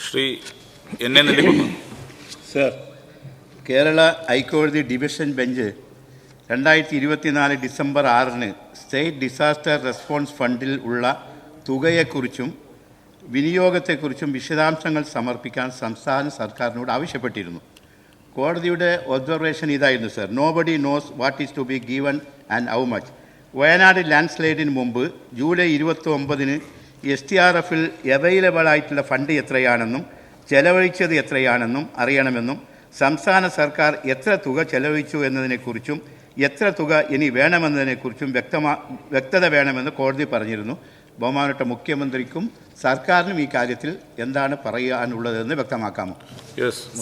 ശ്രീ എന്നെ നെല്ലിക്കുന്നു. സർ, കേരള ഹൈക്കോടതി division bench 2024 December 6 state disaster response ഫണ്ടിൽ ഉള്ള തുകയെക്കുറിച്ചും വിനിയോഗത്തെക്കുറിച്ചും വിശദാംശങ്ങൾ സമർപ്പിക്കാൻ സംസ്ഥാന സർക്കാരിനോട് ആവശ്യപ്പെട്ടിരുന്നു. കോടതിയുടെ ഒബ്സർവേഷൻ ഇതായിരുന്നു sir. Nobody knows what is to be given and how much. Wayanad land സ്ലൈഡിന് മുമ്പ് ജൂലൈ 29 STRFൽ അവൈലബിൾ ആയിട്ടുള്ള ഫണ്ട് എത്രയാണെന്നും ചെലവഴിച്ചത് എത്രയാണെന്നും അറിയണമെന്നും സംസ്ഥാന സർക്കാർ എത്ര തുക ചെലവഴിച്ചു എന്നതിനെക്കുറിച്ചും എത്ര തുക ഇനി വേണമെന്നതിനെക്കുറിച്ചും വ്യക്തത വേണമെന്ന് കോടതി പറഞ്ഞിരുന്നു. ബഹുമാനപ്പെട്ട മുഖ്യമന്ത്രിക്കും സർക്കാരിനും ഈ കാര്യത്തിൽ എന്താണ് പറയാനുള്ളതെന്ന് വ്യക്തമാക്കാമോ?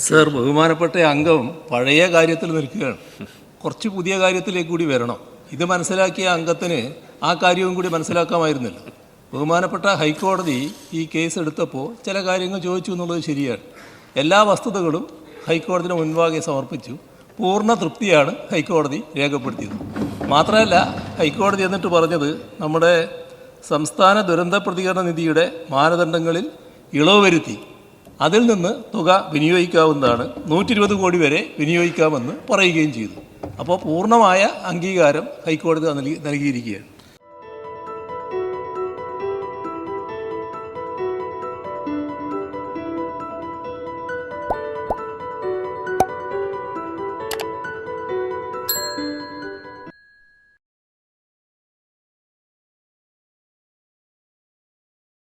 സർ, ബഹുമാനപ്പെട്ട അംഗം പഴയ കാര്യത്തിൽ നിൽക്കുകയാണ്. കുറച്ച് പുതിയ കാര്യത്തിലേക്ക് കൂടി വരണം. ഇത് മനസ്സിലാക്കിയ അംഗത്തിന് ആ കാര്യവും കൂടി മനസ്സിലാക്കാമായിരുന്നില്ല. ബഹുമാനപ്പെട്ട ഹൈക്കോടതി ഈ കേസ് എടുത്തപ്പോൾ ചില കാര്യങ്ങൾ ചോദിച്ചു എന്നുള്ളത് ശരിയാണ്. എല്ലാ വസ്തുതകളും ഹൈക്കോടതിയുടെ മുൻപാകെ സമർപ്പിച്ചു. പൂർണ്ണ തൃപ്തിയാണ് ഹൈക്കോടതി രേഖപ്പെടുത്തിയത്. മാത്രമല്ല, ഹൈക്കോടതി എന്നിട്ട് പറഞ്ഞത് നമ്മുടെ സംസ്ഥാന ദുരന്ത പ്രതികരണ നിധിയുടെ മാനദണ്ഡങ്ങളിൽ ഇളവ് വരുത്തി അതിൽ നിന്ന് തുക വിനിയോഗിക്കാവുന്നതാണ്, 120 കോടി വരെ വിനിയോഗിക്കാമെന്ന് പറയുകയും ചെയ്തു. അപ്പോൾ പൂർണ്ണമായ അംഗീകാരം ഹൈക്കോടതി നൽകിയിരിക്കുകയാണ്.